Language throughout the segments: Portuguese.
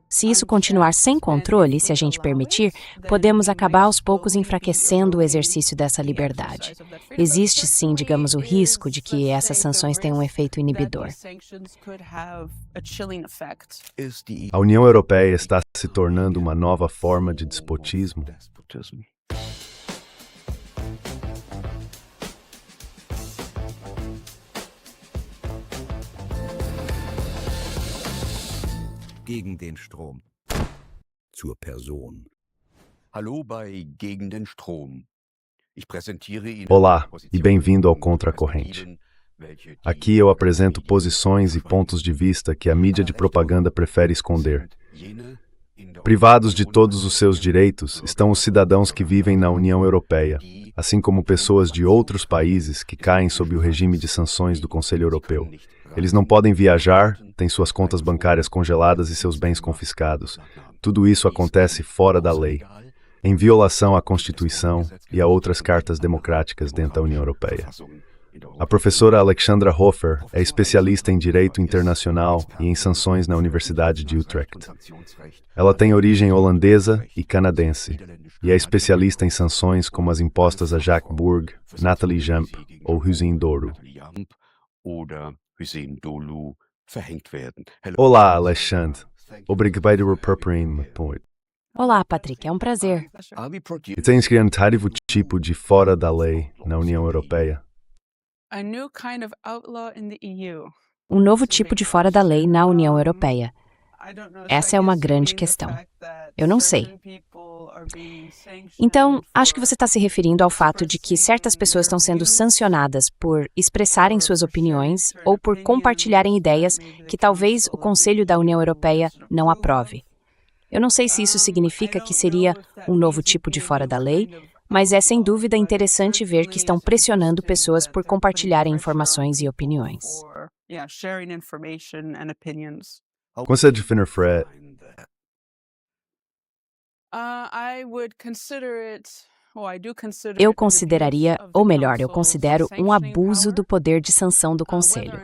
Se isso continuar sem controle, se a gente permitir, podemos acabar aos poucos enfraquecendo o exercício dessa liberdade. Existe sim, digamos, o risco de que essas sanções tenham um efeito inibidor. A União Europeia está se tornando uma nova forma de despotismo? Gegen den Strom. Zur Person. Hallo bei Gegen den Strom. Ich präsentiere Ihnen Olá e bem-vindo ao Contracorrente. Aqui eu apresento posições e pontos de vista que a mídia de propaganda prefere esconder. Privados de todos os seus direitos estão os cidadãos que vivem na União Europeia, assim como pessoas de outros países que caem sob o regime de sanções do Conselho Europeu. Eles não podem viajar, têm suas contas bancárias congeladas e seus bens confiscados. Tudo isso acontece fora da lei, em violação à Constituição e a outras cartas democráticas dentro da União Europeia. A professora Alexandra Hofer é especialista em Direito Internacional e em sanções na Universidade de Utrecht. Ela tem origem holandesa e canadense, e é especialista em sanções como as impostas a Jacques Bourg, Nathalie Jamp ou Hüseyin Doğru. Olá, Alexandre. Obrigado por preparar-me. Olá, Patrick, é um prazer. E tens criativo tipo de fora da lei na União Europeia? Um novo tipo de fora da lei na União Europeia. Essa é uma grande questão. Eu não sei. Então, acho que você está se referindo ao fato de que certas pessoas estão sendo sancionadas por expressarem suas opiniões ou por compartilharem ideias que talvez o Conselho da União Europeia não aprove. Eu não sei se isso significa que seria um novo tipo de fora da lei, mas é sem dúvida interessante ver que estão pressionando pessoas por compartilharem informações e opiniões. Como você define Fred? Eu consideraria, ou melhor, eu considero um abuso do poder de sanção do Conselho.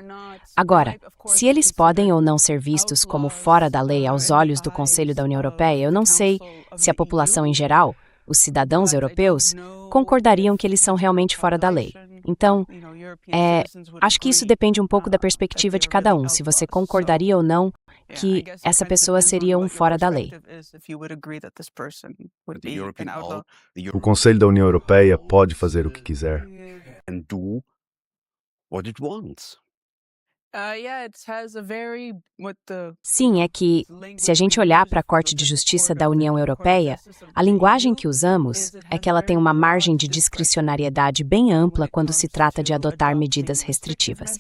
Agora, se eles podem ou não ser vistos como fora da lei aos olhos do Conselho da União Europeia, eu não sei se a população em geral, os cidadãos europeus, concordariam que eles são realmente fora da lei. Então, acho que isso depende um pouco da perspectiva de cada um, se você concordaria ou não que essa pessoa seria um fora da lei. O Conselho da União Europeia pode fazer o que quiser. Sim, é que, se a gente olhar para a Corte de Justiça da União Europeia, a linguagem que usamos é que ela tem uma margem de discricionariedade bem ampla quando se trata de adotar medidas restritivas.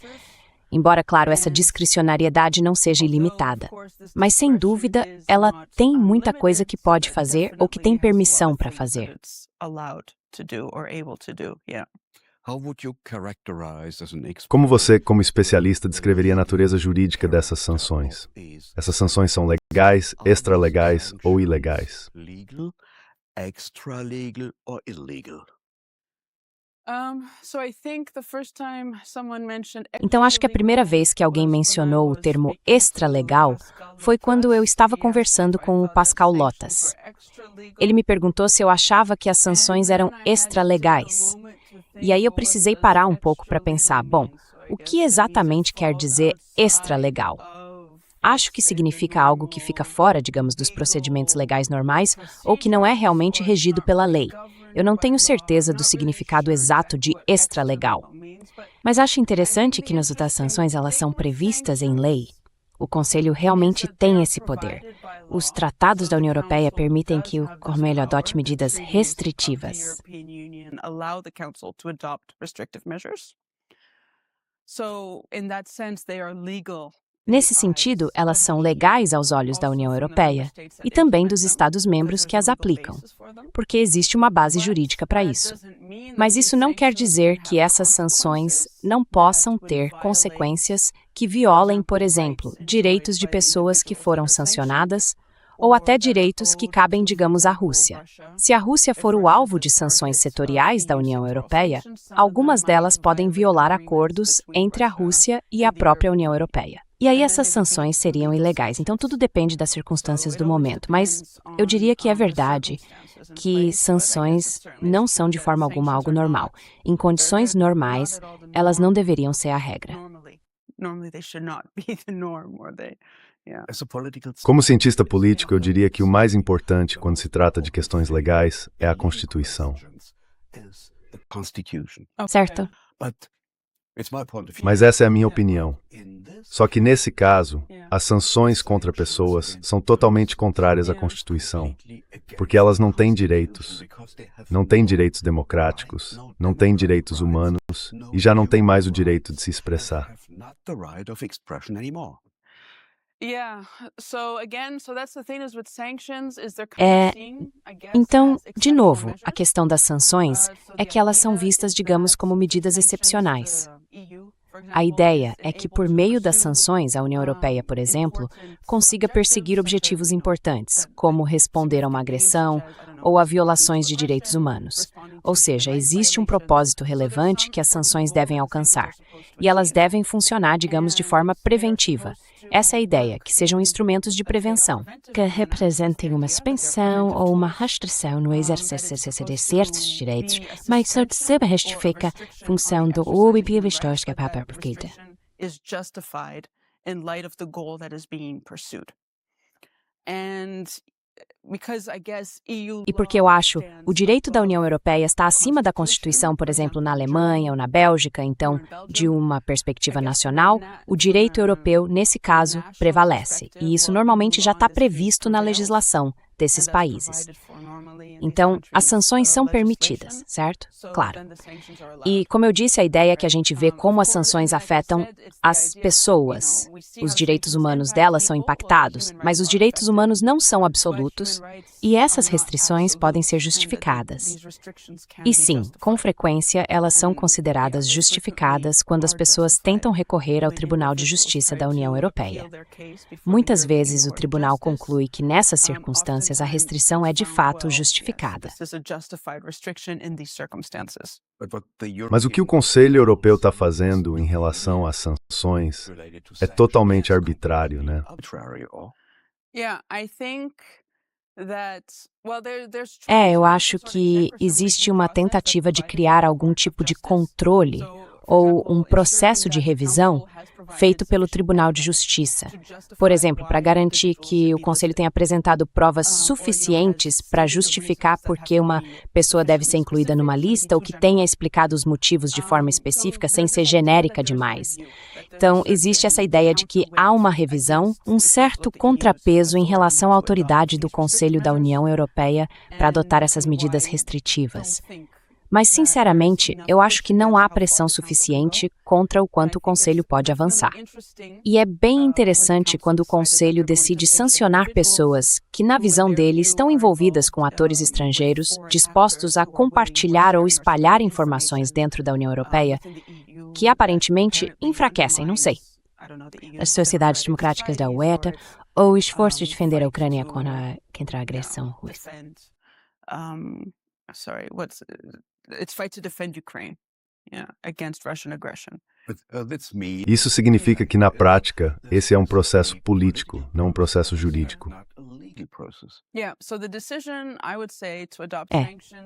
Embora, claro, essa discricionariedade não seja ilimitada. Mas, sem dúvida, ela tem muita coisa que pode fazer ou que tem permissão para fazer. Como você, como especialista, descreveria a natureza jurídica dessas sanções? Essas sanções são legais, extralegais ou ilegais? Extra-legal or illegal? Então, acho que a primeira vez que alguém mencionou o termo extralegal foi quando eu estava conversando com o Pascal Lotas. Ele me perguntou se eu achava que as sanções eram extralegais. E aí eu precisei parar um pouco para pensar, bom, o que exatamente quer dizer extralegal? Acho que significa algo que fica fora, digamos, dos procedimentos legais normais ou que não é realmente regido pela lei. Eu não tenho certeza do significado exato de extralegal. Mas acho interessante que nas outras sanções elas são previstas em lei. O Conselho realmente tem esse poder. Os tratados da União Europeia permitem que o Conselho adote medidas restritivas. Nesse sentido, elas são legais aos olhos da União Europeia e também dos Estados-membros que as aplicam, porque existe uma base jurídica para isso. Mas isso não quer dizer que essas sanções não possam ter consequências que violem, por exemplo, direitos de pessoas que foram sancionadas ou até direitos que cabem, digamos, à Rússia. Se a Rússia for o alvo de sanções setoriais da União Europeia, algumas delas podem violar acordos entre a Rússia e a própria União Europeia. E aí essas sanções seriam ilegais. Então tudo depende das circunstâncias do momento. Mas eu diria que é verdade que sanções não são de forma alguma algo normal. Em condições normais, elas não deveriam ser a regra. Como cientista político, eu diria que o mais importante quando se trata de questões legais é a Constituição. Certo? Mas essa é a minha opinião. Só que nesse caso, as sanções contra pessoas são totalmente contrárias à Constituição, porque elas não têm direitos democráticos, não têm direitos humanos e já não têm mais o direito de se expressar. Então, de novo, a questão das sanções é que elas são vistas, digamos, como medidas excepcionais. A ideia é que, por meio das sanções, a União Europeia, por exemplo, consiga perseguir objetivos importantes, como responder a uma agressão ou a violações de direitos humanos. Ou seja, existe um propósito relevante que as sanções devem alcançar. E elas devem funcionar, digamos, de forma preventiva. Essa é a ideia, que sejam instrumentos de prevenção, que representem uma suspensão ou uma restrição no exercício de certos direitos, mas só se justifica a função do objetivo histórico para a pesquisa. E porque eu acho o direito da União Europeia está acima da Constituição, por exemplo, na Alemanha ou na Bélgica, então, de uma perspectiva nacional, o direito europeu, nesse caso, prevalece. E isso normalmente já está previsto na legislação desses países. Então, as sanções são permitidas, certo? Claro. E, como eu disse, a ideia é que a gente vê como as sanções afetam as pessoas. Os direitos humanos delas são impactados, mas os direitos humanos não são absolutos e essas restrições podem ser justificadas. E sim, com frequência, elas são consideradas justificadas quando as pessoas tentam recorrer ao Tribunal de Justiça da União Europeia. Muitas vezes, o tribunal conclui que, nessas circunstâncias, a restrição é de fato justificada. Mas o que o Conselho Europeu está fazendo em relação às sanções é totalmente arbitrário, né? Eu acho que existe uma tentativa de criar algum tipo de controle ou um processo de revisão feito pelo Tribunal de Justiça. Por exemplo, para garantir que o Conselho tenha apresentado provas suficientes para justificar por que uma pessoa deve ser incluída numa lista ou que tenha explicado os motivos de forma específica sem ser genérica demais. Então, existe essa ideia de que há uma revisão, um certo contrapeso em relação à autoridade do Conselho da União Europeia para adotar essas medidas restritivas. Mas, sinceramente, eu acho que não há pressão suficiente contra o quanto o Conselho pode avançar. E é bem interessante quando o Conselho decide sancionar pessoas que, na visão dele, estão envolvidas com atores estrangeiros, dispostos a compartilhar ou espalhar informações dentro da União Europeia, que aparentemente enfraquecem, não sei, as sociedades democráticas da UETA ou o esforço de defender a Ucrânia contra a agressão russa. It's fight to defend Ukraine, against Russian aggression. Isso significa que, na prática, esse é um processo político, não um processo jurídico.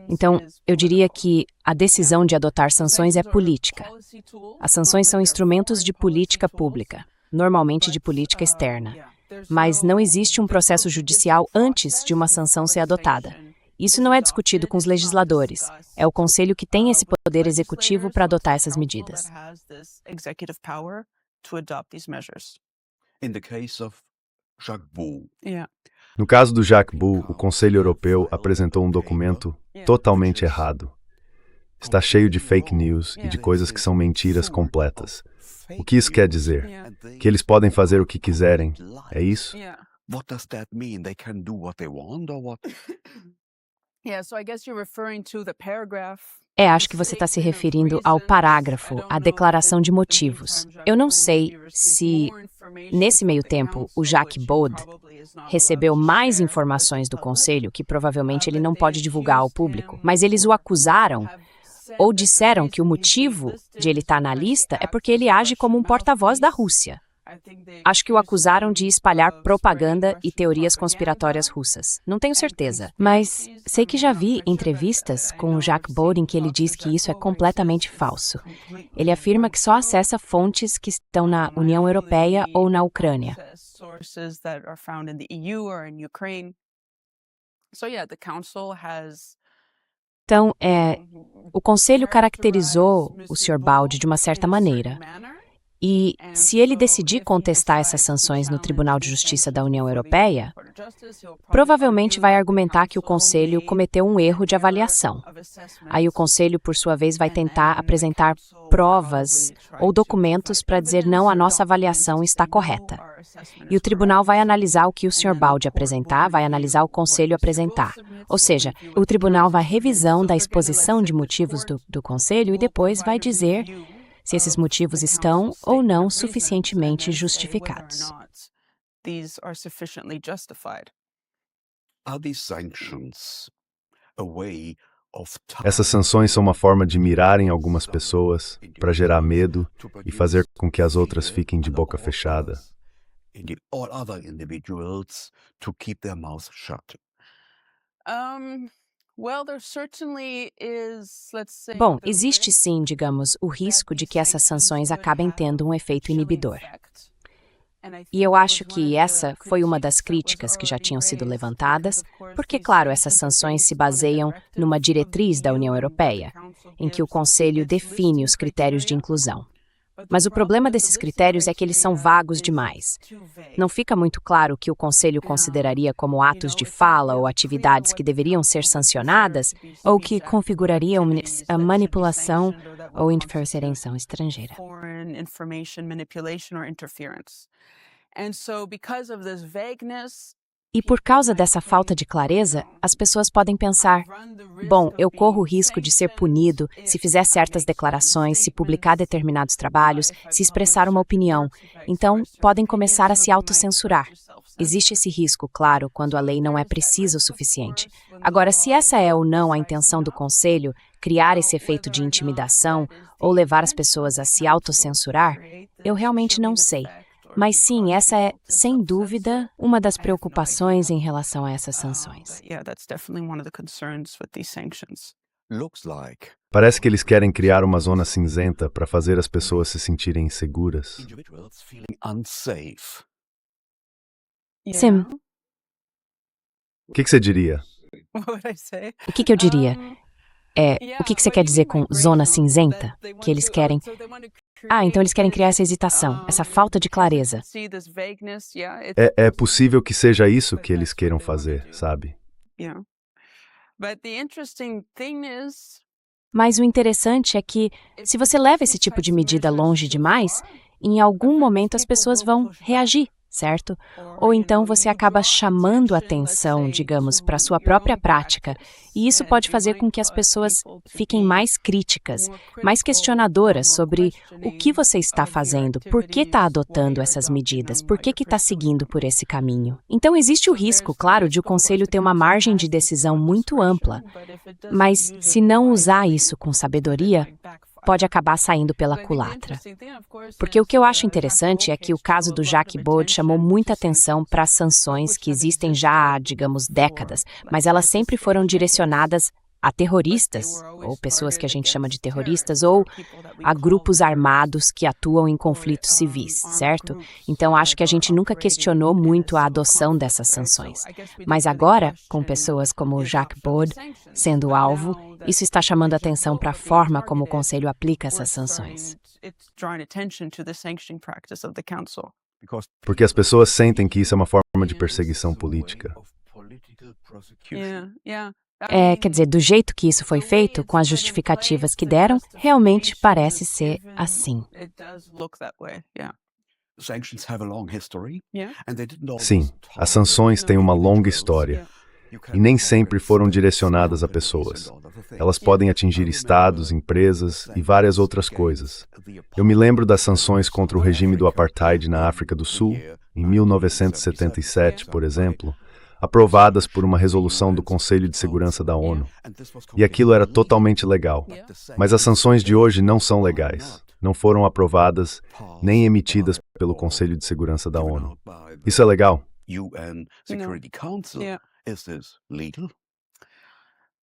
Então, eu diria que a decisão de adotar sanções é política. As sanções são instrumentos de política pública, normalmente de política externa. Mas não existe um processo judicial antes de uma sanção ser adotada. Isso não é discutido com os legisladores. É o Conselho que tem esse poder executivo para adotar essas medidas. No caso do Jacques Bou, o Conselho Europeu apresentou um documento totalmente errado. Está cheio de fake news e de coisas que são mentiras completas. O que isso quer dizer? Que eles podem fazer o que quiserem. É isso? What does that mean? They can do what they want or what? Acho que você está se referindo ao parágrafo, à declaração de motivos. Eu não sei se, nesse meio tempo, o Jacques Bou recebeu mais informações do Conselho, que provavelmente ele não pode divulgar ao público, mas eles o acusaram ou disseram que o motivo de ele estar na lista é porque ele age como um porta-voz da Rússia. Acho que o acusaram de espalhar propaganda e teorias conspiratórias russas. Não tenho certeza, mas sei que já vi entrevistas com o Jacques Bode em que ele diz que isso é completamente falso. Ele afirma que só acessa fontes que estão na União Europeia ou na Ucrânia. Então, o Conselho caracterizou o Sr. Bode de uma certa maneira. E, se ele decidir contestar essas sanções no Tribunal de Justiça da União Europeia, provavelmente vai argumentar que o Conselho cometeu um erro de avaliação. Aí o Conselho, por sua vez, vai tentar apresentar provas ou documentos para dizer não, a nossa avaliação está correta. E o Tribunal vai analisar o que o Sr. Bode apresentar, vai analisar o Conselho apresentar. Ou seja, o Tribunal vai revisão da exposição de motivos do Conselho e depois vai dizer se esses motivos estão ou não suficientemente justificados. Essas sanções são uma forma de mirarem algumas pessoas para gerar medo e fazer com que as outras fiquem de boca fechada. Bom, existe sim, digamos, o risco de que essas sanções acabem tendo um efeito inibidor. E eu acho que essa foi uma das críticas que já tinham sido levantadas, porque, claro, essas sanções se baseiam numa diretriz da União Europeia, em que o Conselho define os critérios de inclusão. Mas o problema desses critérios é que eles são vagos demais. Não fica muito claro o que o Conselho consideraria como atos de fala ou atividades que deveriam ser sancionadas ou que configurariam a manipulação ou interferência estrangeira. E por causa dessa falta de clareza, as pessoas podem pensar: bom, eu corro o risco de ser punido se fizer certas declarações, se publicar determinados trabalhos, se expressar uma opinião. Então, podem começar a se autocensurar. Existe esse risco, claro, quando a lei não é precisa o suficiente. Agora, se essa é ou não a intenção do Conselho, criar esse efeito de intimidação ou levar as pessoas a se autocensurar, eu realmente não sei. Mas sim, essa é, sem dúvida, uma das preocupações em relação a essas sanções. Parece que eles querem criar uma zona cinzenta para fazer as pessoas se sentirem inseguras. Sim. O que você diria? O que eu diria? O que você quer dizer com zona cinzenta? Que eles querem... então eles querem criar essa hesitação, essa falta de clareza. É possível que seja isso que eles queiram fazer, sabe? Mas o interessante é que, se você leva esse tipo de medida longe demais, em algum momento as pessoas vão reagir, certo? Ou então você acaba chamando atenção, digamos, para a sua própria prática, e isso pode fazer com que as pessoas fiquem mais críticas, mais questionadoras sobre o que você está fazendo, por que está adotando essas medidas, por que está seguindo por esse caminho. Então existe o risco, claro, de o Conselho ter uma margem de decisão muito ampla, mas se não usar isso com sabedoria, pode acabar saindo pela culatra. Porque o que eu acho interessante é que o caso do Jacques Bode chamou muita atenção para as sanções que existem já há, digamos, décadas, mas elas sempre foram direcionadas a terroristas, ou pessoas que a gente chama de terroristas, ou a grupos armados que atuam em conflitos civis, certo? Então, acho que a gente nunca questionou muito a adoção dessas sanções. Mas agora, com pessoas como o Jacques Bode sendo alvo, isso está chamando atenção para a forma como o Conselho aplica essas sanções. Porque as pessoas sentem que isso é uma forma de perseguição política. Quer dizer, do jeito que isso foi feito, com as justificativas que deram, realmente parece ser assim. Sim, as sanções têm uma longa história e nem sempre foram direcionadas a pessoas. Elas podem atingir estados, empresas e várias outras coisas. Eu me lembro das sanções contra o regime do apartheid na África do Sul, em 1977, por exemplo, aprovadas por uma resolução do Conselho de Segurança da ONU. E aquilo era totalmente legal. Mas as sanções de hoje não são legais. não foram aprovadas nem emitidas pelo Conselho de Segurança da ONU. Isso é legal? UN Security Council. Yeah. Is this legal?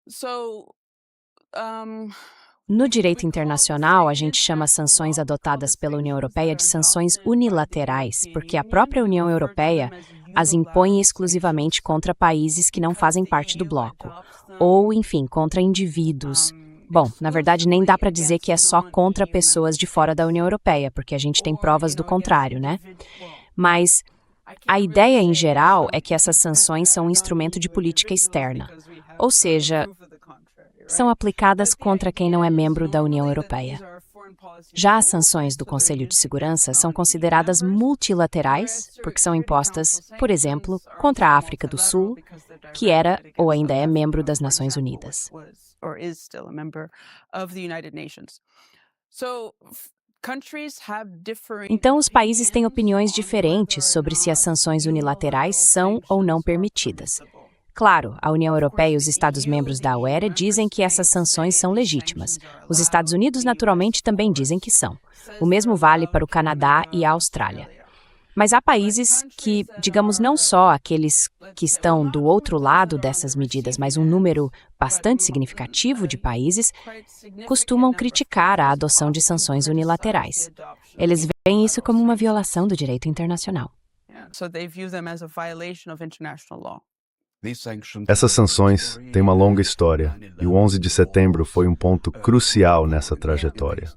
So, um, No direito internacional, a gente chama as sanções adotadas pela União Europeia de sanções unilaterais, porque a própria União Europeia as impõe exclusivamente contra países que não fazem parte do bloco, ou, enfim, contra indivíduos. Bom, na verdade, nem dá para dizer que é só contra pessoas de fora da União Europeia, porque a gente tem provas do contrário, né? Mas a ideia, em geral, é que essas sanções são um instrumento de política externa, ou seja, são aplicadas contra quem não é membro da União Europeia. Já as sanções do Conselho de Segurança são consideradas multilaterais, porque são impostas, por exemplo, contra a África do Sul, que era ou ainda é membro das Nações Unidas. Então, os países têm opiniões diferentes sobre se as sanções unilaterais são ou não permitidas. Claro, a União Europeia e os Estados-membros da OEA dizem que essas sanções são legítimas. Os Estados Unidos, naturalmente, também dizem que são. O mesmo vale para o Canadá e a Austrália. Mas há países que, digamos, não só aqueles que estão do outro lado dessas medidas, mas um número bastante significativo de países, costumam criticar a adoção de sanções unilaterais. Eles veem isso como uma violação do direito internacional. Essas sanções têm uma longa história, e o 11 de setembro foi um ponto crucial nessa trajetória.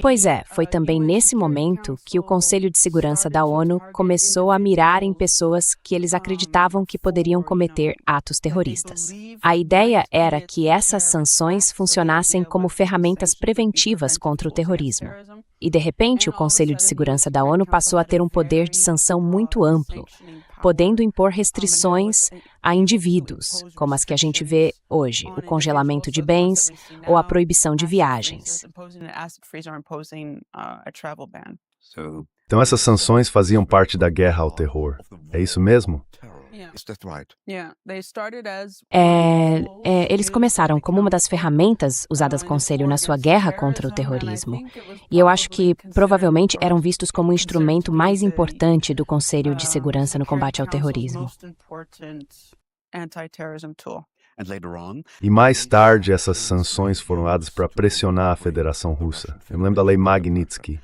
Pois é, foi também nesse momento que o Conselho de Segurança da ONU começou a mirar em pessoas que eles acreditavam que poderiam cometer atos terroristas. A ideia era que essas sanções funcionassem como ferramentas preventivas contra o terrorismo. E, de repente, o Conselho de Segurança da ONU passou a ter um poder de sanção muito amplo, podendo impor restrições a indivíduos, como as que a gente vê hoje, o congelamento de bens ou a proibição de viagens. Então essas sanções faziam parte da guerra ao terror. É isso mesmo? Eles começaram como uma das ferramentas usadas pelo Conselho na sua guerra contra o terrorismo. E eu acho que provavelmente eram vistos como o instrumento mais importante do Conselho de Segurança no combate ao terrorismo. E mais tarde essas sanções foram dadas para pressionar a Federação Russa. Eu me lembro da Lei Magnitsky.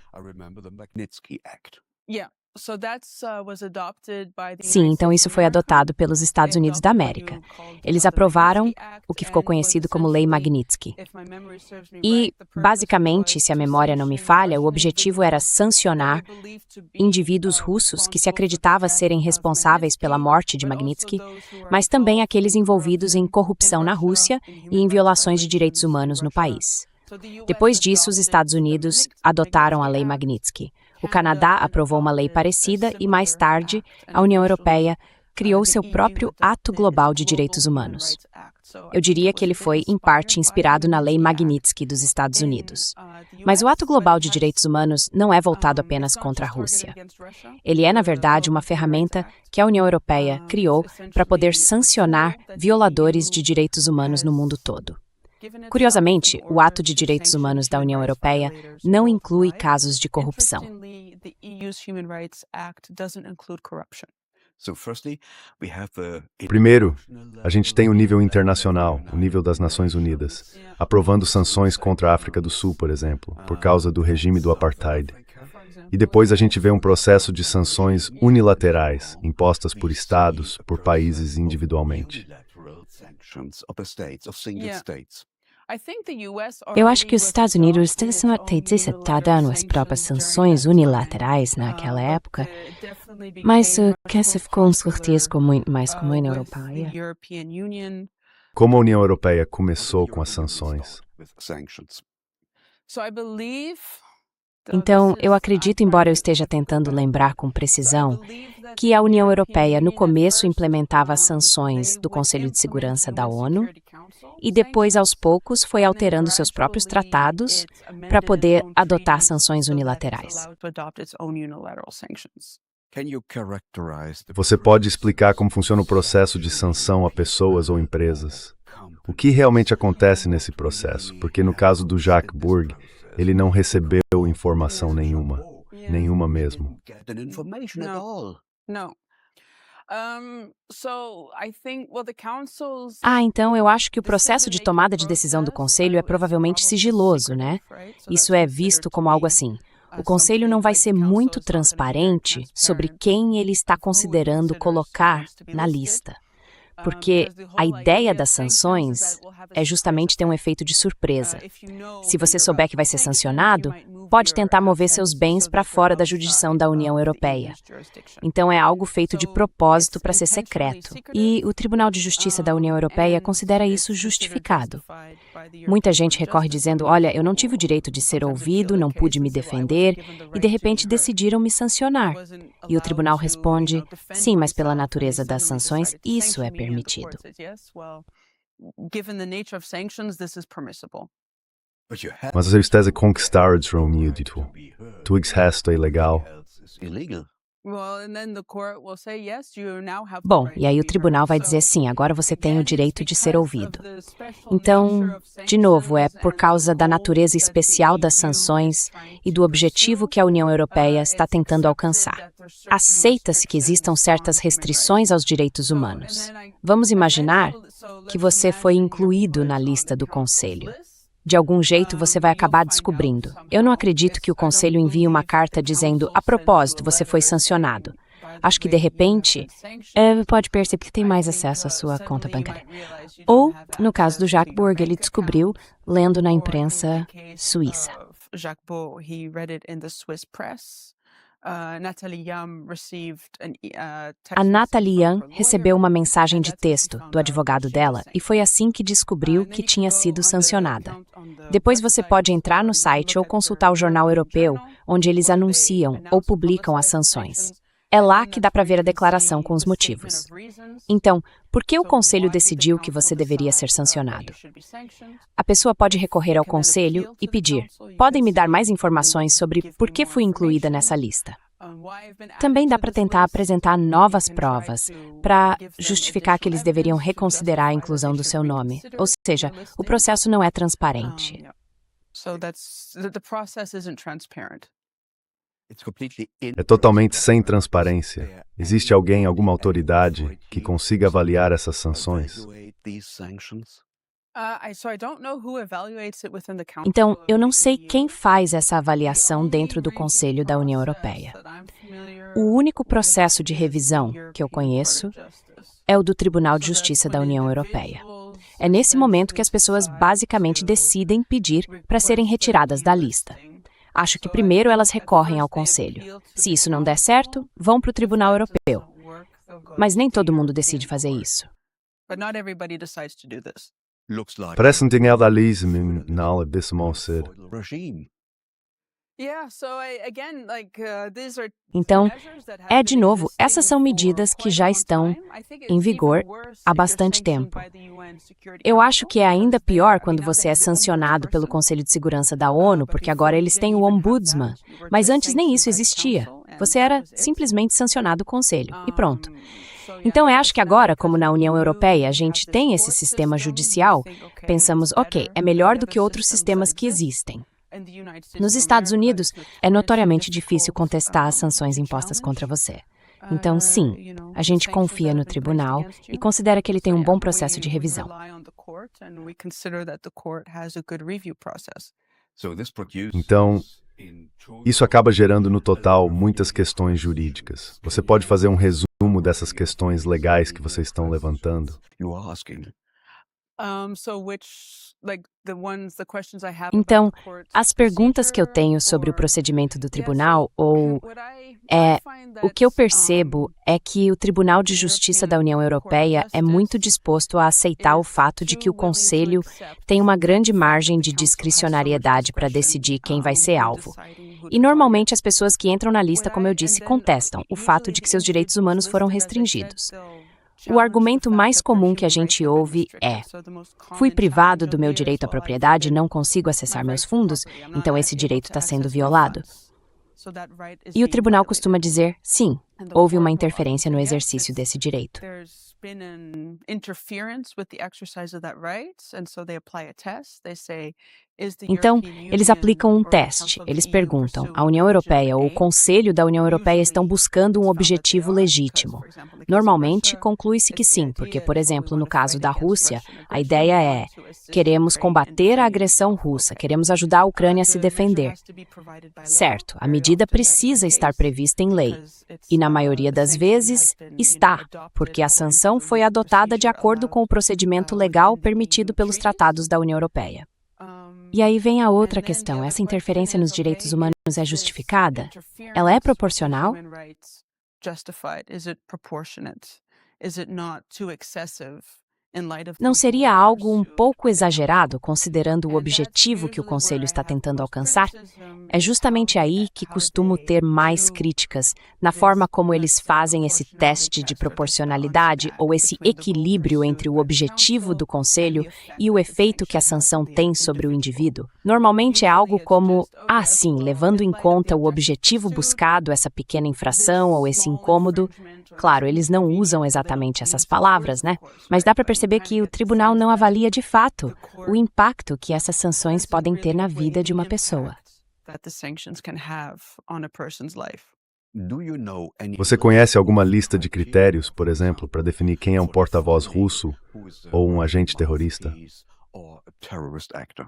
Sim, então isso foi adotado pelos Estados Unidos da América. Eles aprovaram o que ficou conhecido como Lei Magnitsky. E, basicamente, se a memória não me falha, o objetivo era sancionar indivíduos russos que se acreditava serem responsáveis pela morte de Magnitsky, mas também aqueles envolvidos em corrupção na Rússia e em violações de direitos humanos no país. Depois disso, os Estados Unidos adotaram a Lei Magnitsky. O Canadá aprovou uma lei parecida e, mais tarde, a União Europeia criou seu próprio Ato Global de Direitos Humanos. Eu diria que ele foi, em parte, inspirado na Lei Magnitsky dos Estados Unidos. Mas o Ato Global de Direitos Humanos não é voltado apenas contra a Rússia. Ele é, na verdade, uma ferramenta que a União Europeia criou para poder sancionar violadores de direitos humanos no mundo todo. Curiosamente, o Ato de Direitos Humanos da União Europeia não inclui casos de corrupção. Primeiro, a gente tem o nível internacional, o nível das Nações Unidas, aprovando sanções contra a África do Sul, por exemplo, por causa do regime do apartheid. E depois a gente vê um processo de sanções unilaterais, impostas por estados, por países individualmente. Eu acho que os Estados Unidos tentaram as próprias sanções unilaterais naquela época, mas que se ficou com certeza muito mais como a União Europeia. Como a União Europeia começou com as sanções? Então, eu acredito, embora eu esteja tentando lembrar com precisão, que a União Europeia no começo implementava as sanções do Conselho de Segurança da ONU e depois, aos poucos, foi alterando seus próprios tratados para poder adotar sanções unilaterais. Você pode explicar como funciona o processo de sanção a pessoas ou empresas? O que realmente acontece nesse processo? Porque no caso do Jacques Bourg, ele não recebeu informação nenhuma. Nenhuma mesmo. Get an information at No. all. No. So I think, well, the council's Então eu acho que o processo de tomada de decisão do conselho é provavelmente sigiloso, né? Isso é visto como algo assim. O conselho não vai ser muito transparente sobre quem ele está considerando colocar na lista. Porque a ideia das sanções é justamente ter um efeito de surpresa. Se você souber que vai ser sancionado, pode tentar mover seus bens para fora da jurisdição da União Europeia. Então é algo feito de propósito para ser secreto. E o Tribunal de Justiça da União Europeia considera isso justificado. Muita gente recorre dizendo, olha, eu não tive o direito de ser ouvido, não pude me defender, e de repente decidiram me sancionar. E o tribunal responde, sim, mas pela natureza das sanções, isso é permitido. Given the nature of sanctions, this is permissible. But you have Mas eu estás a conquistar o Tu resto é ilegal. it's illegal. Well, and then the court will say, yes, you now have the Bom, right e aí to o be tribunal heard. vai So, dizer sim, agora você tem o again, direito de ser because ouvido. of the special Então, nature of de novo, é sanctions por and causa the da goal natureza that the especial das EU sanções is trying e to do objetivo que a União Europeia está tentando alcançar. Aceita-se que existam certas restrições aos direitos humanos. Vamos imaginar que você foi incluído na lista do Conselho. De algum jeito, você vai acabar descobrindo. Eu não acredito que o Conselho envie uma carta dizendo, a propósito, você foi sancionado. Acho que, de repente, pode perceber que tem mais acesso à sua conta bancária. Ou, no caso do Jacques Bourg, ele descobriu lendo na imprensa suíça. Jacques Bourg, he read it in the Swiss press. Nathalie Yam received A Nathalie Yan recebeu uma mensagem de texto do advogado dela e foi assim que descobriu que tinha sido sancionada. Depois você pode entrar no site ou consultar o jornal europeu, onde eles anunciam ou publicam as sanções. É lá que dá para ver a declaração com os motivos. Então, por que o Conselho decidiu que você deveria ser sancionado? A pessoa pode recorrer ao Conselho e pedir, podem me dar mais informações sobre por que fui incluída nessa lista? Também dá para tentar apresentar novas provas para justificar que eles deveriam reconsiderar a inclusão do seu nome. Ou seja, o processo não é transparente. So the process isn't transparent. It's completely É totalmente sem transparência. Existe alguém, alguma autoridade, que consiga avaliar essas sanções? evaluate these sanctions. So I don't know who evaluates it within the council. Então, eu não sei quem faz essa avaliação dentro do Conselho da União Europeia. O único processo de revisão que eu conheço é o do Tribunal de Justiça da União Europeia. É nesse momento que as pessoas basicamente decidem pedir para serem retiradas da lista. Acho que primeiro elas recorrem ao Conselho. Se isso não der certo, vão para o Tribunal Europeu. Mas nem todo mundo decide fazer isso. But not everybody decides to do this. Looks like Parece um generalismo na desse ser. regime. Yeah, so again, these are Então, measures that have é been de novo, existing essas são for medidas que quite já a long estão time. I think em it's vigor even worse há if you're bastante sanctioned tempo. by the UN Security Eu acho que é Council, ainda because pior they- quando now você they é have the sancionado pelo ombudsperson. Conselho de Segurança da ONU, porque agora eles têm o Ombudsman. Mas antes nem isso existia. Você era simplesmente sancionado do Conselho. E pronto. Então, eu acho que agora, como na União Europeia, a gente tem esse sistema judicial, pensamos, ok, é melhor do que outros sistemas que existem. Nos Estados Unidos, é notoriamente difícil contestar as sanções impostas contra você. Então, sim, a gente confia no tribunal e considera que ele tem um bom processo de revisão. So this produces Então, in total isso acaba gerando no total muitas questões jurídicas. Você pode fazer um resumo dessas questões legais que vocês estão levantando? you are asking. Então, as perguntas que eu tenho sobre o procedimento do tribunal, o que eu percebo é que o Tribunal de Justiça da União Europeia é muito disposto a aceitar o fato de que o Conselho tem uma grande margem de discricionariedade para decidir quem vai ser alvo. E normalmente as pessoas que entram na lista, como eu disse, contestam o fato de que seus direitos humanos foram restringidos. O argumento mais comum que a gente ouve é: fui privado do meu direito à propriedade, não consigo acessar meus fundos, então esse direito está sendo violado. E o tribunal costuma dizer: sim, houve uma interferência no exercício desse direito. been an interference with the exercise of that right, and so they apply a test. They say, is the Então, European eles Union aplicam um or the teste. Council of Eles the EU perguntam: a pursuing União a Europeia ou o legitimate aim? Conselho da União Europeia estão buscando um Usually, it's found that they objetivo are, because, legítimo? for example, in the case of Normalmente, Russia, conclui-se que it's the sim, porque, idea por is, well, we exemplo, no want to caso fight da against Rússia, Russian a aggression, ideia we é: want to assist queremos Ukraine in combater a defending agressão itself. russa, Okay. queremos ajudar a Ucrânia a se The measure defender. has to be provided by law. Certo, a Very medida often that is the precisa estar case, prevista em lei. because it's, E na maioria the das sanction has vezes, been, está, adopted porque a according to sanção the foi legal adotada de procedure acordo com o allowed, procedimento legal within the permitido EU pelos treaties. tratados da União Europeia. E aí vem a outra And then the questão: other essa question interferência nos is, direitos okay, humanos is é this justificada? Ela é interference with proporcional? human rights justified? Is it proportionate? Is it not too excessive in light of Não the seria goal algo um pursued pouco by the exagerado, Council? considerando o And that's objetivo que o usually Conselho where I está have tentando most alcançar? criticism, É is justamente aí que how costumo they ter mais do críticas, na this, forma como eles let's say, fazem esse proportionality teste de test or this balancing proporcionalidade act ou esse between the goal equilíbrio entre pursued o by the objetivo Council do and Conselho the effect e o that the efeito que a sanction has sanção on the tem sobre o individual. indivíduo. Normalmente é Usually algo it's como: just, oh ah, yes, sim, well, levando in em light of the conta o objective objetivo pursued, buscado, essa pequena this infração ou esse small incômodo. infringement or Claro, this eles não inconvenience, usam well, they don't exatamente essas use those words, palavras, né? of course, Mas right? dá para But you perceber kind of que o get the tribunal sense não that avalia de fato the o court impacto que essas sanções doesn't podem ter really na weigh vida de the uma pessoa. impact that the sanctions can have on a person's life. Do you know any Você list conhece alguma of lista de criteria, critérios, por for exemplo, para example, definir quem é um for porta-voz defining russo who is a ou um Russian agente terrorista? mouthpiece or a terrorist actor?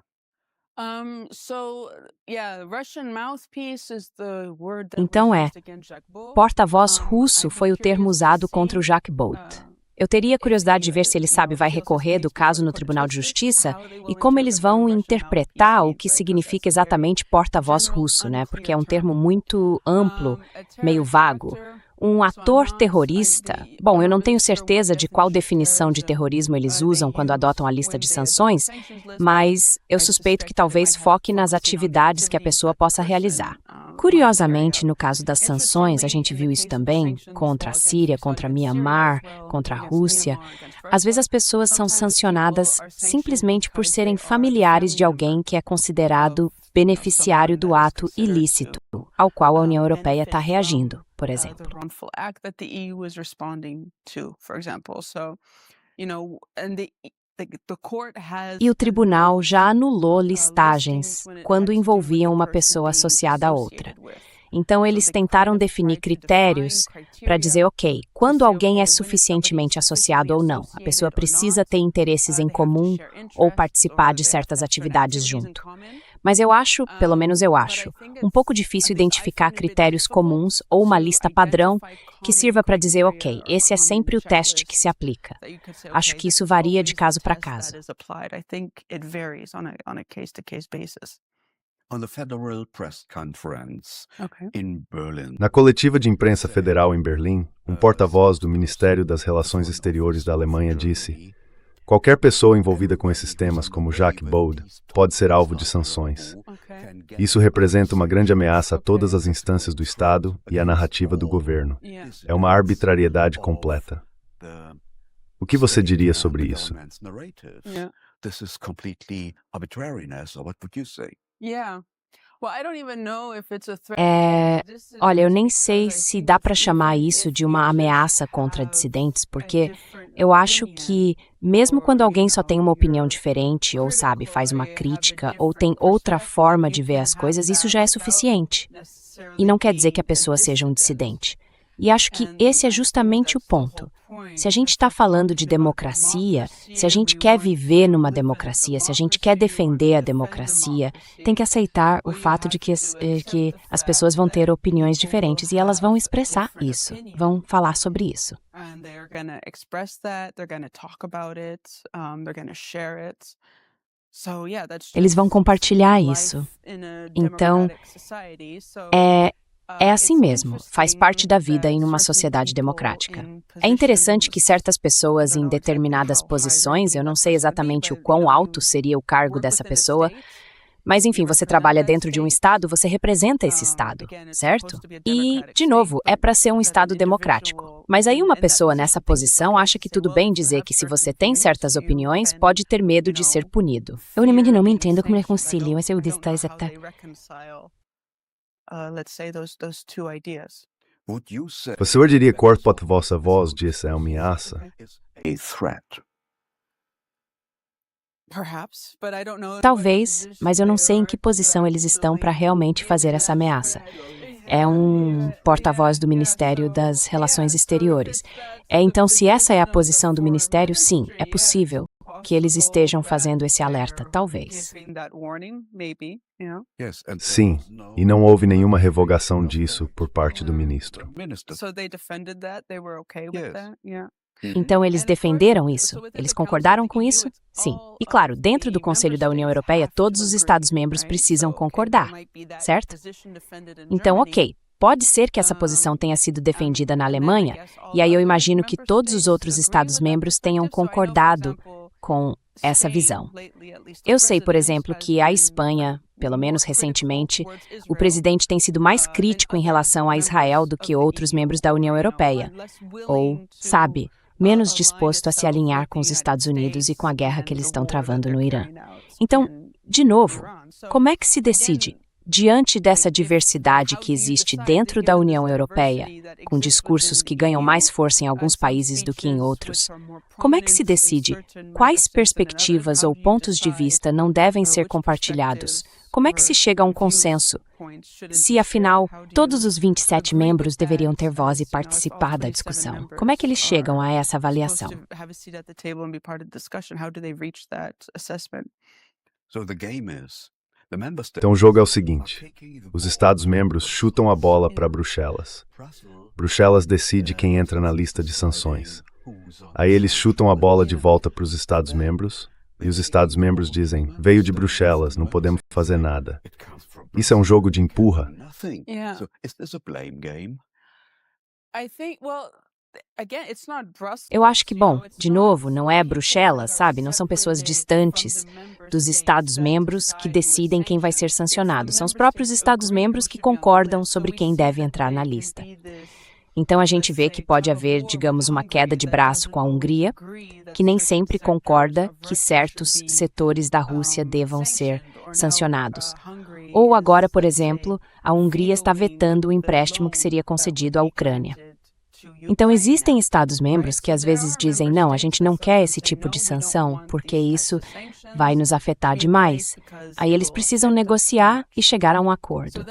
So yeah, Russian mouthpiece is the word that Então was é, used against Jacques Beau. porta-voz russo I'd be foi o termo curious to usado contra o see, Jacques Bout. Eu teria if curiosidade he, de ver se ele sabe vai feels this recorrer needs do to be before caso the no Court of Tribunal de Justice, Justiça how they e will como eles interpret what a vão Russian interpretar o mouthpiece que means, right? 'Cause significa that's a very exatamente porta-voz general, russo, né? Porque é um unclear termo term. muito amplo, A meio terrorist vago. actor, Um so ator terrorista. Bom, eu não tenho really sure what certeza de qual definition definição of de terrorism terrorismo eles they usam quando use adotam a lista when de they adopt the sanções, sanctions list, but mas eu I suspeito que suspect that it talvez might have foque nas focusing on the atividades que a activities pessoa that the possa person, realizar. might carry Curiosamente, out. no caso das sanções, a gente viu isso também contra a Síria, contra Mianmar, contra a Rússia. Às vezes as pessoas são sancionadas simplesmente por serem familiares de alguém que é considerado beneficiário do ato ilícito ao qual a União Europeia está reagindo, por exemplo. The wrongful act that the EU is responding to, for example. So, and the court has E o tribunal announced, já anulou listings listagens when it quando has to do with envolviam the uma person pessoa being associada a outra. associated with. Então, So eles they tentaram kind of definir tried to critérios define para criteria dizer, ok, to quando say, alguém okay, é when is somebody suficientemente sufficiently associado ou não. A pessoa associated or precisa not. ter interesses em They have to comum share ou interests, participar or de they have certas to have certain atividades activities in junto. common. Mas eu acho, pelo menos eu But I acho, think um pouco it's, difícil at least I identificar find it a bit critérios difficult comuns ou uma to lista padrão identify que common sirva para dizer, ok, criteria or esse é common sempre o teste que se checklists aplica. that you could say, Acho okay, que isso this is varia always de the caso para test caso. that is applied. I think it varies on a case-to-case basis. On the Federal Press Conference Okay. in Berlin, Na coletiva de imprensa federal em Berlim, um porta-voz do Ministério das Relações Exteriores da Alemanha disse: qualquer pessoa envolvida com esses temas, como Jacques Boud, pode ser alvo de sanções. Okay. Isso representa uma grande ameaça a todas as instâncias do Estado e à narrativa do governo. Yeah. É uma arbitrariedade completa. O que você diria sobre isso? Yeah. This is completely arbitrariness, or what would you say? Yeah. Well, I don't even know if it's a threat. Olha, eu nem sei se dá para chamar isso de uma ameaça contra dissidentes, porque eu acho que, mesmo quando alguém só tem uma opinião diferente, ou sabe, faz uma crítica, ou tem outra forma de ver as coisas, isso já é suficiente. E não quer dizer que a pessoa seja um dissidente. E acho que esse é justamente o ponto. Se a gente está falando de democracia, se a gente quer viver numa democracia, se a gente quer defender a democracia, tem que aceitar o fato de que as pessoas vão ter opiniões diferentes e elas vão expressar isso, vão falar sobre isso. And they're going to express that, they're going to talk about it, they're going to share it. So, yeah, that's Eles vão just compartilhar life isso. in a Então, democratic society. So, É assim mesmo, faz parte da vida em uma sociedade democrática. É interessante que certas pessoas em determinadas posições, eu não sei exatamente o quão alto seria o cargo dessa pessoa, mas enfim, você trabalha dentro de um estado, você representa esse estado, certo? E, de novo, é para ser um estado democrático. Mas aí uma pessoa nessa posição acha que tudo bem dizer que se você tem certas opiniões, pode ter medo de ser punido. Eu realmente não me entendo como reconciliam esse let's say those two ideas. Would you say Você diria que porta-voz disse é uma ameaça? threat. Talvez, mas eu não sei em que posição eles estão para realmente fazer essa ameaça. É um porta-voz do Ministério das Relações Exteriores. Então, se essa é a posição do Ministério, sim, é possível que eles estejam fazendo esse alerta, talvez. Sim, e não houve nenhuma revogação disso por parte do ministro. Então, eles defenderam isso? Eles concordaram com isso? Sim. E claro, dentro do Conselho da União Europeia, todos os Estados-membros precisam concordar, certo? Então, ok, pode ser que essa posição tenha sido defendida na Alemanha, e aí eu imagino que todos os outros Estados-membros tenham concordado com essa visão. Eu sei, por exemplo, que a Espanha, pelo menos recentemente, o presidente tem sido mais crítico em relação a Israel do que outros membros da União Europeia. Ou, sabe, menos disposto a se alinhar com os Estados Unidos e com a guerra que eles estão travando no Irã. Então, de novo, como é que se decide? Diante dessa diversidade que existe dentro da União Europeia, com discursos que ganham mais força em alguns países do que em outros, como é que se decide quais perspectivas ou pontos de vista não devem ser compartilhados? Como é que se chega a um consenso? Se, afinal, todos os 27 membros deveriam ter voz e participar da discussão, como é que eles chegam a essa avaliação? Então o jogo é o seguinte: os Estados-membros chutam a bola para Bruxelas. Bruxelas decide quem entra na lista de sanções. Aí eles chutam a bola de volta para os Estados-membros, e os Estados-membros dizem, veio de Bruxelas, não podemos fazer nada. Isso é um jogo de empurra? Eu acho que, bom, de novo, não é Bruxelas, sabe? Não são pessoas distantes dos Estados-membros que decidem quem vai ser sancionado. São os próprios Estados-membros que concordam sobre quem deve entrar na lista. Então a gente vê que pode haver, digamos, uma queda de braço com a Hungria, que nem sempre concorda que certos setores da Rússia devam ser sancionados. Ou agora, por exemplo, a Hungria está vetando o empréstimo que seria concedido à Ucrânia. Então, existem Estados-membros que às vezes dizem, não, a gente não quer esse tipo de sanção, porque isso vai nos afetar demais. Aí eles precisam negociar e chegar a um acordo.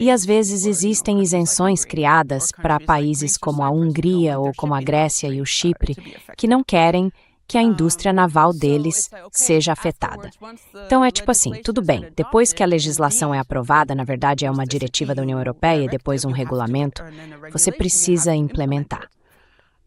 E às vezes existem isenções criadas para países como a Hungria ou como a Grécia e o Chipre, que não querem que a indústria naval deles seja afetada. Então é tipo assim, tudo bem, depois que a legislação é aprovada, na verdade é uma diretiva da União Europeia e depois um regulamento, você precisa implementar.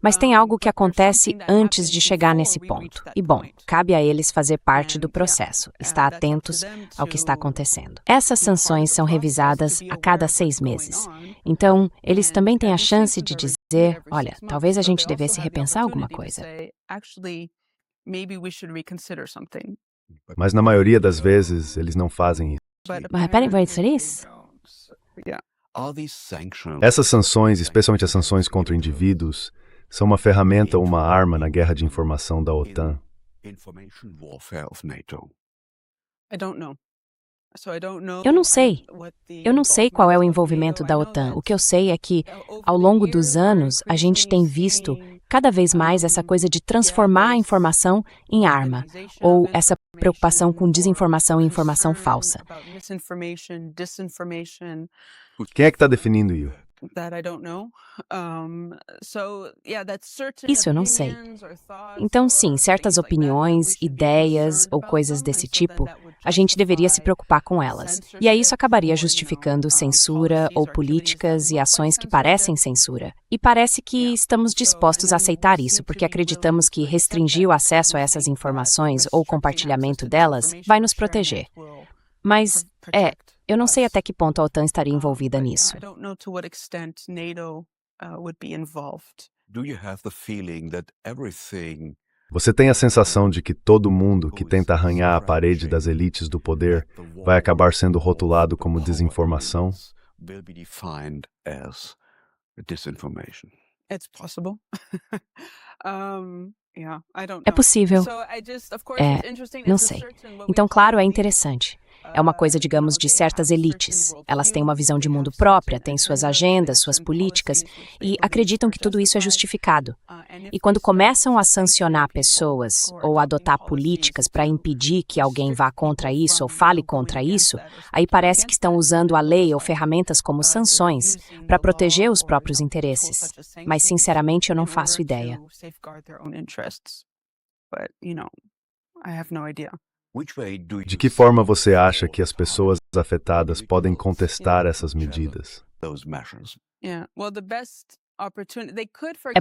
Mas tem algo que acontece antes de chegar nesse ponto. E bom, cabe a eles fazer parte do processo, estar atentos ao que está acontecendo. Essas sanções são revisadas a cada 6 meses. Então, eles também têm a chance de dizer, olha, talvez a gente devesse repensar alguma coisa. Mas na maioria das vezes, eles não fazem isso. Mas peraí, vai ser isso? Essas sanções, especialmente as sanções contra indivíduos, são uma ferramenta ou uma arma na guerra de informação da OTAN. Eu não sei. Eu não sei qual é o envolvimento da OTAN. O que eu sei é que, ao longo dos anos, a gente tem visto cada vez mais essa coisa de transformar a informação em arma, ou essa preocupação com desinformação e informação falsa. Quem é que está definindo isso? Isso eu não sei. Então, sim, certas opiniões, ideias ou coisas desse tipo, a gente deveria se preocupar com elas. E aí isso acabaria justificando censura ou políticas e ações que parecem censura. E parece que estamos dispostos a aceitar isso, porque acreditamos que restringir o acesso a essas informações ou compartilhamento delas vai nos proteger. Mas, eu não sei até que ponto a OTAN estaria envolvida nisso. Você tem a sensação de que todo mundo que tenta arranhar a parede das elites do poder vai acabar sendo rotulado como desinformação? É possível. Não sei. Então, claro, é interessante. É uma coisa, digamos, de certas elites. Elas têm uma visão de mundo própria, têm suas agendas, suas políticas e acreditam que tudo isso é justificado. E quando começam a sancionar pessoas ou adotar políticas para impedir que alguém vá contra isso ou fale contra isso, aí parece que estão usando a lei ou ferramentas como sanções para proteger os próprios interesses. Mas, sinceramente, eu não faço ideia. De que forma você acha que as pessoas afetadas podem contestar essas medidas?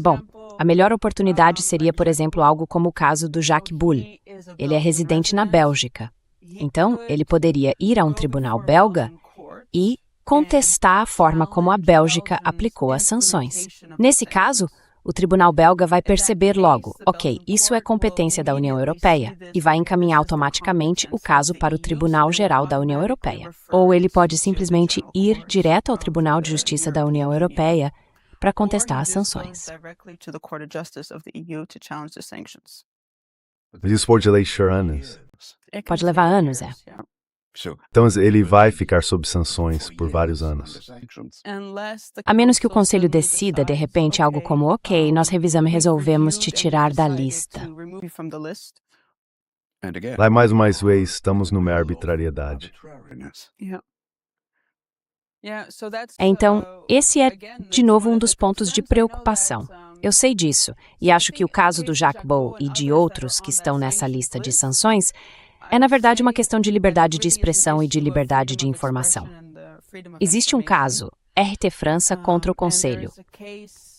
Bom, a melhor oportunidade seria, por exemplo, algo como o caso do Jacques Boule. Ele é residente na Bélgica. Então, ele poderia ir a um tribunal belga e contestar a forma como a Bélgica aplicou as sanções. Nesse caso, o tribunal belga vai perceber logo, ok, isso é competência da União Europeia, e vai encaminhar automaticamente o caso para o Tribunal Geral da União Europeia. Ou ele pode simplesmente ir direto ao Tribunal de Justiça da União Europeia para contestar as sanções. Mas isso pode levar anos. Pode levar anos, Então ele vai ficar sob sanções por vários anos. A menos que o Conselho decida, de repente, algo como, ok, nós revisamos e resolvemos te tirar da lista. Lá mais uma vez, estamos numa arbitrariedade. Então, esse é, de novo, um dos pontos de preocupação. Eu sei disso, e acho que o caso do Jacques Boule e de outros que estão nessa lista de sanções é, na verdade, uma questão de liberdade de expressão e de liberdade de informação. Existe um caso, RT França contra o Conselho.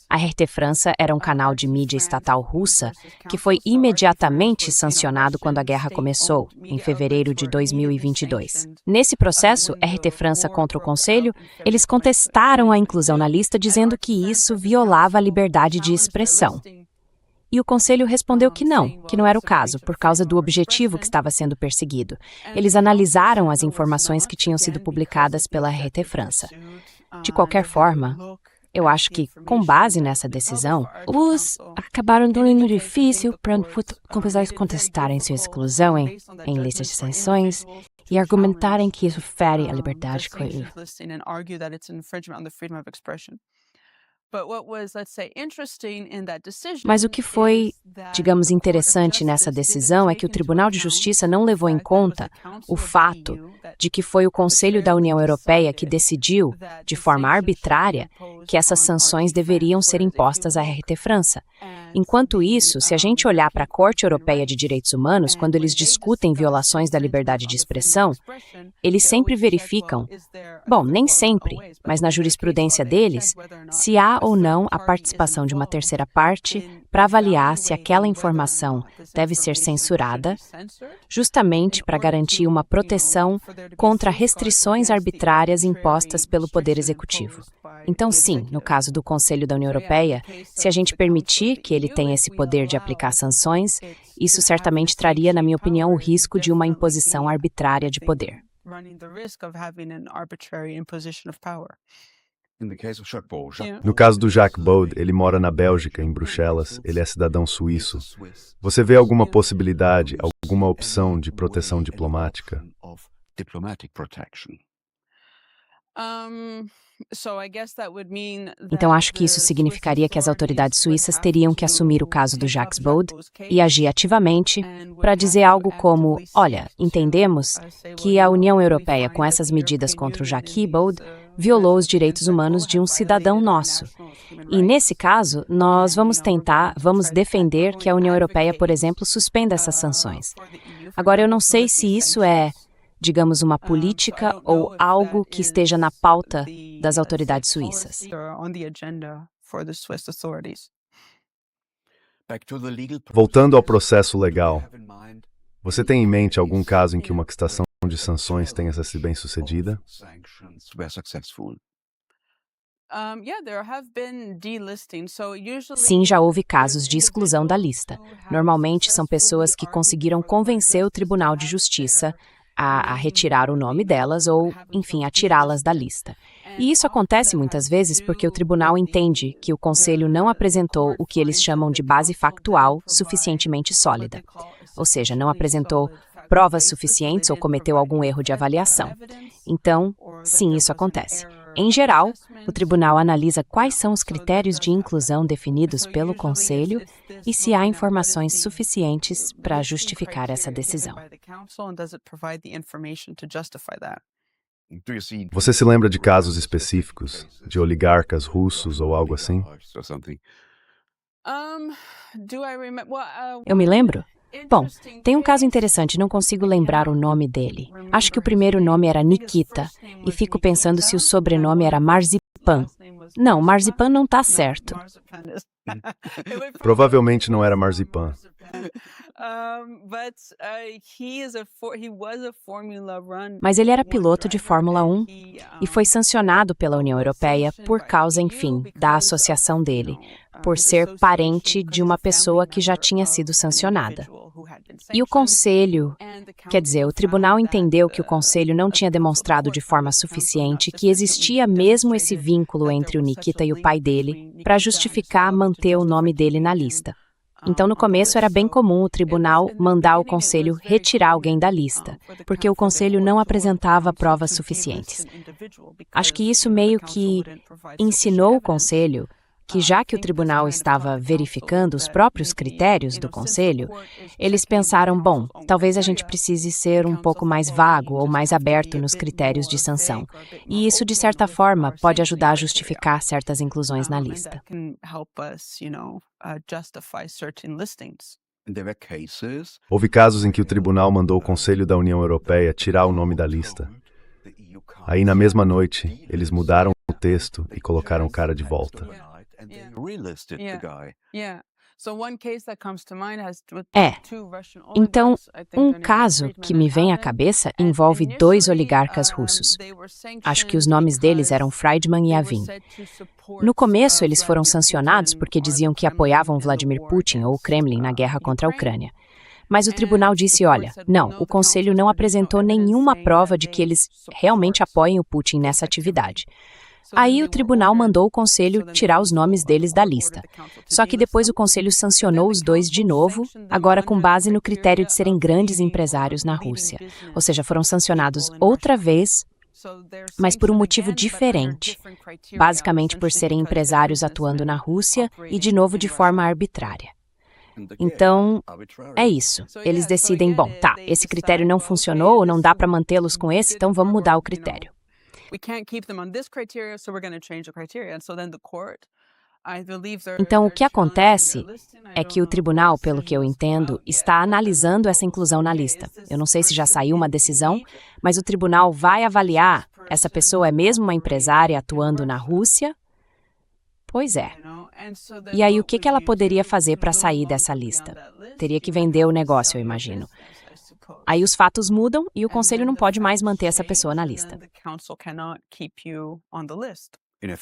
A RT França era um canal de mídia estatal russa que foi imediatamente sancionado quando a guerra começou, em fevereiro de 2022. Nesse processo, RT França contra o Conselho, eles contestaram a inclusão na lista dizendo que isso violava a liberdade de expressão. E o Conselho respondeu que não era o caso, por causa do objetivo que estava sendo perseguido. Eles analisaram as informações que tinham sido publicadas pela RT França. De qualquer forma, eu acho que, com base nessa decisão, os acabaram tornando difícil para os contestarem sua exclusão em listas de sanções e argumentarem que isso fere a liberdade de Mas o que foi, digamos, interessante nessa decisão é que o Tribunal de Justiça não levou em conta o fato de que foi o Conselho da União Europeia que decidiu, de forma arbitrária, que essas sanções deveriam ser impostas à RT França. Enquanto isso, se a gente olhar para a Corte Europeia de Direitos Humanos, quando eles discutem violações da liberdade de expressão, eles sempre verificam, bom, nem sempre, mas na jurisprudência deles, se há ou não a participação de uma terceira parte para avaliar se aquela informação deve ser censurada, justamente para garantir uma proteção contra restrições arbitrárias impostas pelo Poder Executivo. Então, sim, no caso do Conselho da União Europeia, se a gente permitir que ele tenha esse poder de aplicar sanções, isso certamente traria, na minha opinião, o risco de uma imposição arbitrária de poder. No caso do Jacques Boule, ele mora na Bélgica, em Bruxelas, ele é cidadão suíço. Você vê alguma possibilidade, alguma opção de proteção diplomática? Então, acho que isso significaria que as autoridades suíças teriam que assumir o caso do Jacques Boule e agir ativamente para dizer algo como, olha, entendemos que a União Europeia, com essas medidas contra o Jacques Boule, violou os direitos humanos de um cidadão nosso. E, nesse caso, nós vamos defender que a União Europeia, por exemplo, suspenda essas sanções. Agora, eu não sei se isso é, digamos, uma política ou algo que esteja na pauta das autoridades suíças. Voltando ao processo legal, você tem em mente algum caso em que uma estação de sanções tenha sido bem-sucedida? Sim, já houve casos de exclusão da lista. Normalmente são pessoas que conseguiram convencer o Tribunal de Justiça a retirar o nome delas ou, enfim, a tirá-las da lista. E isso acontece muitas vezes porque o tribunal entende que o Conselho não apresentou o que eles chamam de base factual suficientemente sólida. Ou seja, não apresentou provas suficientes ou cometeu algum erro de avaliação. Então, sim, isso acontece. Em geral, o tribunal analisa quais são os critérios de inclusão definidos pelo Conselho e se há informações suficientes para justificar essa decisão. Você se lembra de casos específicos, de oligarcas russos ou algo assim? Eu me lembro? Bom, tem um caso interessante, não consigo lembrar o nome dele. Acho que o primeiro nome era Nikita, e fico pensando se o sobrenome era Marzipan. Não, Marzipan não tá certo. Provavelmente não era Marzipan. Mas ele era piloto de Fórmula 1 e foi sancionado pela União Europeia por causa, enfim, da associação dele, por ser parente de uma pessoa que já tinha sido sancionada. E o Conselho, quer dizer, o tribunal entendeu que o Conselho não tinha demonstrado de forma suficiente que existia mesmo esse vínculo entre o Nikita e o pai dele para justificar manter o nome dele na lista. Então, no começo, era bem comum o tribunal mandar o Conselho retirar alguém da lista, porque o Conselho não apresentava provas suficientes. Acho que isso meio que ensinou o Conselho que, já que o tribunal estava verificando os próprios critérios do Conselho, eles pensaram, bom, talvez a gente precise ser um pouco mais vago ou mais aberto nos critérios de sanção. E isso, de certa forma, pode ajudar a justificar certas inclusões na lista. Houve casos em que o tribunal mandou o Conselho da União Europeia tirar o nome da lista. Aí, na mesma noite, eles mudaram o texto e colocaram o cara de volta. Então, um caso que me vem à cabeça envolve 2 oligarcas russos. Acho que os nomes deles eram Friedman e Avin. No começo, eles foram sancionados porque diziam que apoiavam Vladimir Putin ou o Kremlin na guerra contra a Ucrânia. Mas o tribunal disse, olha, não, o Conselho não apresentou nenhuma prova de que eles realmente apoiem o Putin nessa atividade. Aí o tribunal mandou o Conselho tirar os nomes deles da lista. Só que depois o Conselho sancionou os 2 de novo, agora com base no critério de serem grandes empresários na Rússia. Ou seja, foram sancionados outra vez, mas por um motivo diferente. Basicamente por serem empresários atuando na Rússia e, de novo, de forma arbitrária. Então, é isso. Eles decidem, bom, tá, esse critério não funcionou ou não dá para mantê-los com esse, então vamos mudar o critério. Então, o que acontece é que o tribunal, pelo que eu entendo, está analisando essa inclusão na lista. Eu não sei se já saiu uma decisão, mas o tribunal vai avaliar, essa pessoa é mesmo uma empresária atuando na Rússia? Pois é. E aí, o que ela poderia fazer para sair dessa lista? Teria que vender o negócio, eu imagino. Aí os fatos mudam e o Conselho não pode mais manter essa pessoa na lista.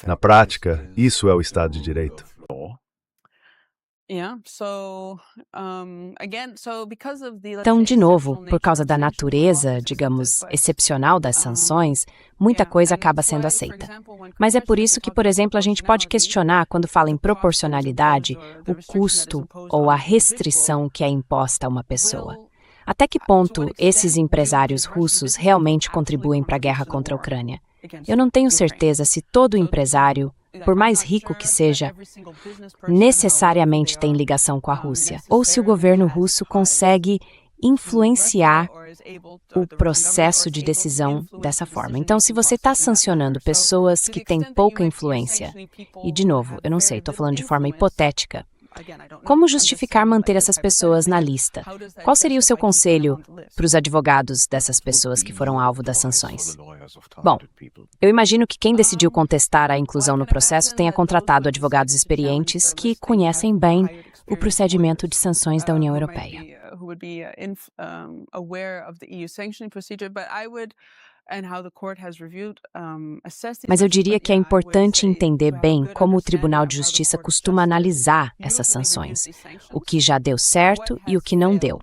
Na prática, isso é o Estado de Direito. Então, de novo, por causa da natureza, digamos, excepcional das sanções, muita coisa acaba sendo aceita. Mas é por isso que, por exemplo, a gente pode questionar, quando fala em proporcionalidade, o custo ou a restrição que é imposta a uma pessoa. Até que ponto esses empresários russos realmente contribuem para a guerra contra a Ucrânia? Eu não tenho certeza se todo empresário, por mais rico que seja, necessariamente tem ligação com a Rússia, ou se o governo russo consegue influenciar o processo de decisão dessa forma. Então, se você está sancionando pessoas que têm pouca influência, e de novo, eu não sei, estou falando de forma hipotética, como justificar manter essas pessoas na lista? Qual seria o seu conselho para os advogados dessas pessoas que foram alvo das sanções? Bom, eu imagino que quem decidiu contestar a inclusão no processo tenha contratado advogados experientes que conhecem bem o procedimento de sanções da União Europeia. Mas eu diria que é importante entender bem como o Tribunal de Justiça costuma analisar essas sanções, o que já deu certo e o que não deu.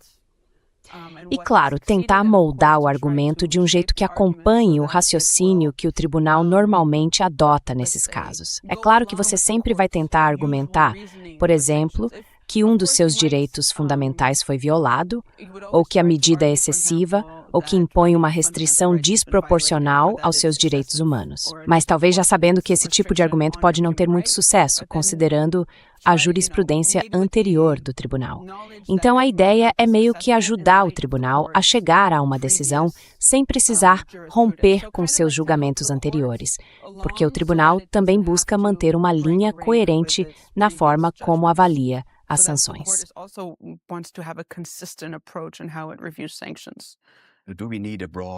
E, claro, tentar moldar o argumento de um jeito que acompanhe o raciocínio que o tribunal normalmente adota nesses casos. É claro que você sempre vai tentar argumentar, por exemplo, que um dos seus direitos fundamentais foi violado, ou que a medida é excessiva, ou que impõe uma restrição desproporcional aos seus direitos humanos. Mas talvez já sabendo que esse tipo de argumento pode não ter muito sucesso, considerando a jurisprudência anterior do tribunal. Então a ideia é meio que ajudar o tribunal a chegar a uma decisão sem precisar romper com seus julgamentos anteriores, porque o tribunal também busca manter uma linha coerente na forma como avalia as sanções.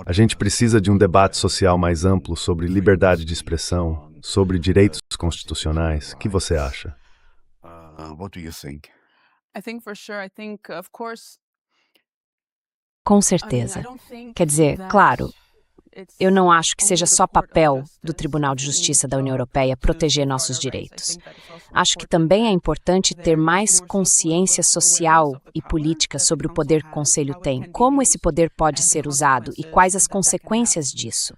A gente precisa de um debate social mais amplo sobre liberdade de expressão, sobre direitos constitucionais. O que você acha? What do you think? Com certeza. Quer dizer, claro, eu não acho que seja só papel do Tribunal de Justiça da União Europeia proteger nossos direitos. Acho que também é importante ter mais consciência social e política sobre o poder que o Conselho tem, como esse poder pode ser usado e quais as consequências disso.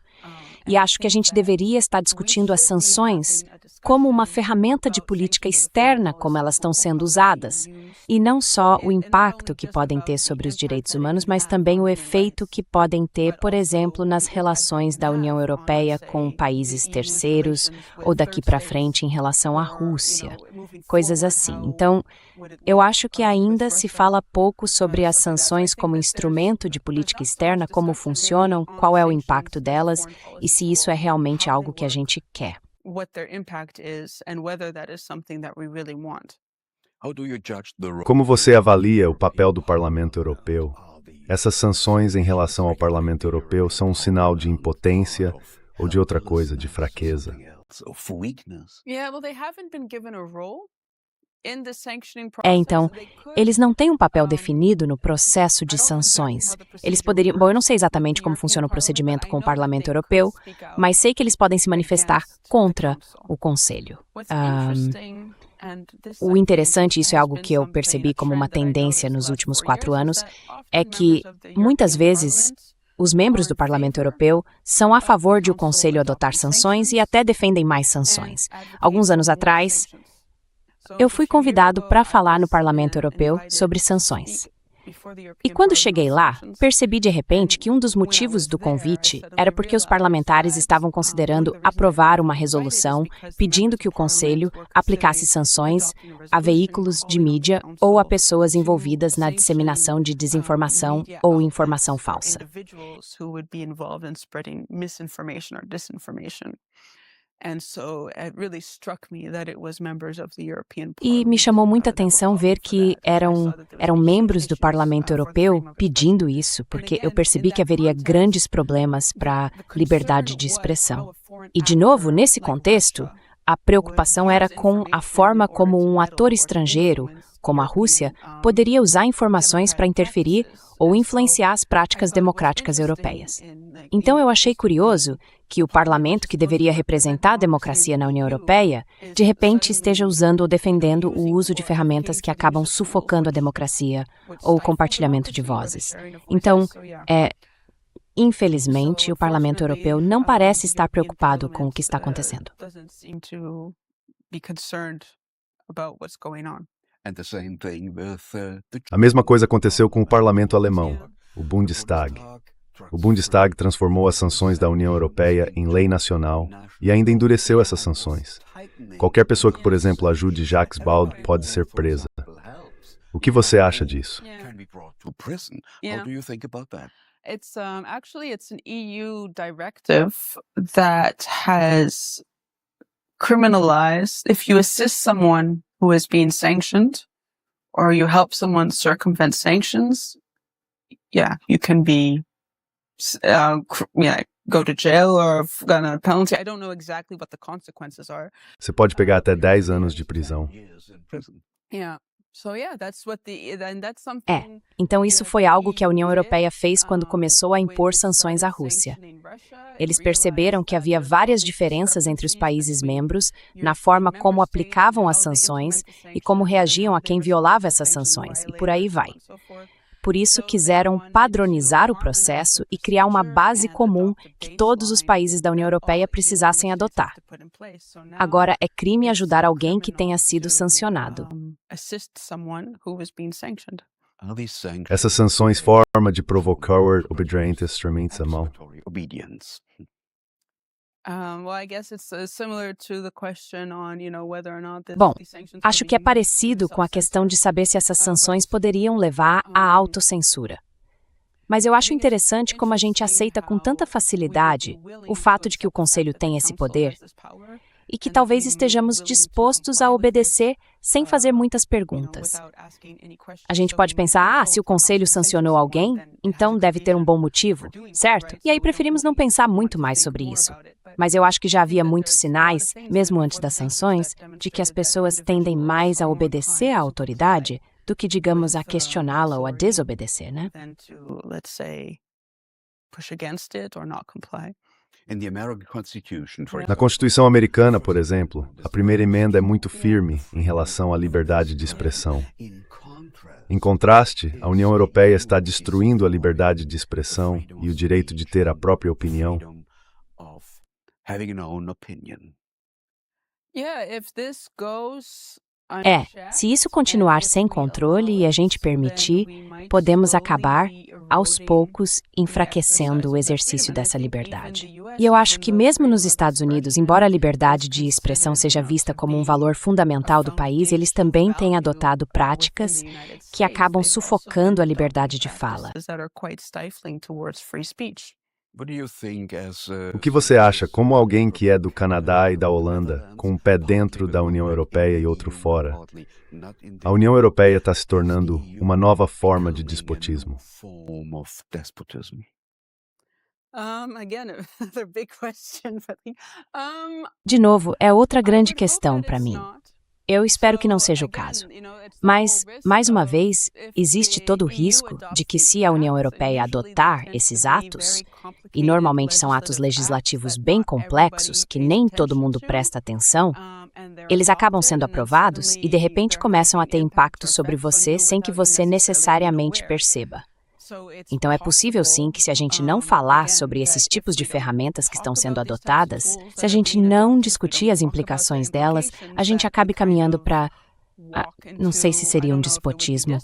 E acho que a gente deveria estar discutindo as sanções como uma ferramenta de política externa, como elas estão sendo usadas, e não só o impacto que podem ter sobre os direitos humanos, mas também o efeito que podem ter, por exemplo, nas relações da União Europeia com países terceiros ou daqui para frente em relação à Rússia, coisas assim. Então, eu acho que ainda se fala pouco sobre as sanções como instrumento de política externa, como funcionam, qual é o impacto delas e se isso é realmente algo que a gente quer. Como você avalia o papel do Parlamento Europeu? Essas sanções em relação ao Parlamento Europeu são um sinal de impotência ou de outra coisa, de fraqueza? Então, eles não têm um papel definido no processo de sanções. Eles poderiam... Bom, eu não sei exatamente como funciona o procedimento com o Parlamento Europeu, mas sei que eles podem se manifestar contra o Conselho. O interessante, isso é algo que eu percebi como uma tendência nos últimos 4 anos, é que, muitas vezes, os membros do Parlamento Europeu são a favor de o Conselho adotar sanções e até defendem mais sanções. Alguns anos atrás, eu fui convidado para falar no Parlamento Europeu sobre sanções. E quando cheguei lá, percebi de repente que um dos motivos do convite era porque os parlamentares estavam considerando aprovar uma resolução pedindo que o Conselho aplicasse sanções a veículos de mídia ou a pessoas envolvidas na disseminação de desinformação ou informação falsa. E me chamou muita atenção ver que eram membros do Parlamento Europeu pedindo isso, porque eu percebi que haveria grandes problemas para a liberdade de expressão. E, de novo, nesse contexto, a preocupação era com a forma como um ator estrangeiro, como a Rússia, poderia usar informações para interferir ou influenciar as práticas democráticas europeias. Então eu achei curioso que o parlamento, que deveria representar a democracia na União Europeia, de repente esteja usando ou defendendo o uso de ferramentas que acabam sufocando a democracia ou o compartilhamento de vozes. Então, infelizmente, o Parlamento Europeu não parece estar preocupado com o que está acontecendo. A mesma coisa aconteceu com o parlamento alemão, o Bundestag. O Bundestag transformou as sanções da União Europeia em lei nacional e ainda endureceu essas sanções. Qualquer pessoa que, por exemplo, ajude Jacques Baud pode ser presa. O que você acha disso? It's an EU directive that has criminalized if you assist someone who is being sanctioned or you help someone circumvent sanctions, you can be go to jail or get a penalty. I don't know exactly what the consequences are. Você pode pegar até 10 anos de prisão. Então isso foi algo que a União Europeia fez quando começou a impor sanções à Rússia. Eles perceberam que havia várias diferenças entre os países membros na forma como aplicavam as sanções e como reagiam a quem violava essas sanções, e por aí vai. por isso quiseram padronizar o processo e criar uma base comum que todos os países da União Europeia precisassem adotar. Agora, é crime ajudar alguém que tenha sido sancionado. Essas sanções forma de provocar obediente extremamente a mão. Bom, acho que é parecido com a questão de saber se essas sanções poderiam levar à autocensura. Mas eu acho interessante como a gente aceita com tanta facilidade o fato de que o Conselho tem esse poder e que talvez estejamos dispostos a obedecer sem fazer muitas perguntas. A gente pode pensar, se o Conselho sancionou alguém, então deve ter um bom motivo, certo? E aí preferimos não pensar muito mais sobre isso. Mas eu acho que já havia muitos sinais, mesmo antes das sanções, de que as pessoas tendem mais a obedecer à autoridade do que, digamos, a questioná-la ou a desobedecer, né? Na Constituição Americana, por exemplo, a primeira emenda é muito firme em relação à liberdade de expressão. Em contraste, a União Europeia está destruindo a liberdade de expressão e o direito de ter a própria opinião. Se isso continuar sem controle e a gente permitir, podemos acabar, aos poucos, enfraquecendo o exercício dessa liberdade. E eu acho que mesmo nos Estados Unidos, embora a liberdade de expressão seja vista como um valor fundamental do país, eles também têm adotado práticas que acabam sufocando a liberdade de fala. O que você acha, como alguém que é do Canadá e da Holanda, com um pé dentro da União Europeia e outro fora? A União Europeia está se tornando uma nova forma de despotismo. De novo, é outra grande questão para mim. Eu espero que não seja o caso. Mas, mais uma vez, existe todo o risco de que se a União Europeia adotar esses atos, e normalmente são atos legislativos bem complexos, que nem todo mundo presta atenção, eles acabam sendo aprovados e de repente começam a ter impacto sobre você sem que você necessariamente perceba. Então é possível sim que se a gente não falar sobre esses tipos de ferramentas que estão sendo adotadas, se a gente não discutir as implicações delas, a gente acabe caminhando para, não sei se seria um despotismo,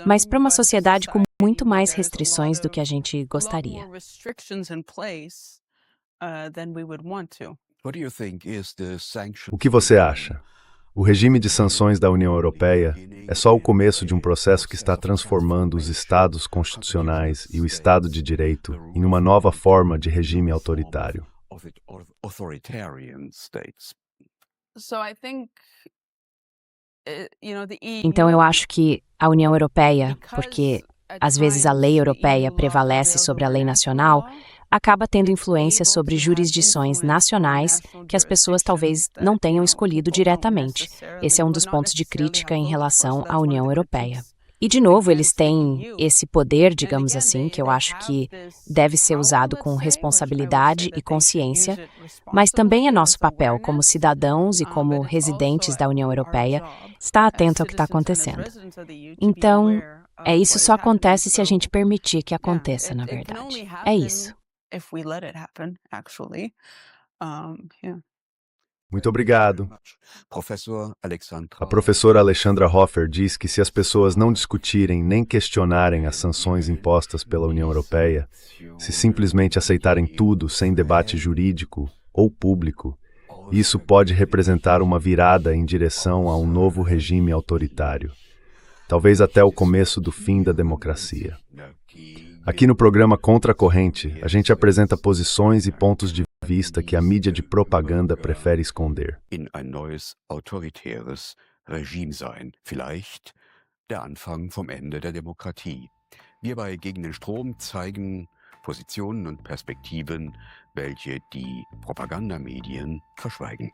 mas para uma sociedade com muito mais restrições do que a gente gostaria. O que você acha? O regime de sanções da União Europeia é só o começo de um processo que está transformando os Estados constitucionais e o Estado de Direito em uma nova forma de regime autoritário. Então eu acho que a União Europeia, porque às vezes a lei europeia prevalece sobre a lei nacional, acaba tendo influência sobre jurisdições nacionais que as pessoas talvez não tenham escolhido diretamente. Esse é um dos pontos de crítica em relação à União Europeia. E, de novo, eles têm esse poder, digamos assim, que eu acho que deve ser usado com responsabilidade e consciência, mas também é nosso papel como cidadãos e como residentes da União Europeia estar atento ao que está acontecendo. Então, isso só acontece se a gente permitir que aconteça, na verdade. É isso. Muito obrigado. A professora Alexandra Hofer diz que se as pessoas não discutirem nem questionarem as sanções impostas pela União Europeia, se simplesmente aceitarem tudo sem debate jurídico ou público, isso pode representar uma virada em direção a um novo regime autoritário, talvez até o começo do fim da democracia. Aqui no programa Contra a Corrente, a gente apresenta posições e pontos de vista que a mídia de propaganda prefere esconder. In ein neues autoritäres Regime sein. Vielleicht der Anfang vom Ende der Demokratie. Wir bei Gegen den Strom zeigen Positionen und Perspektiven, welche die Propagandamedien verschweigen.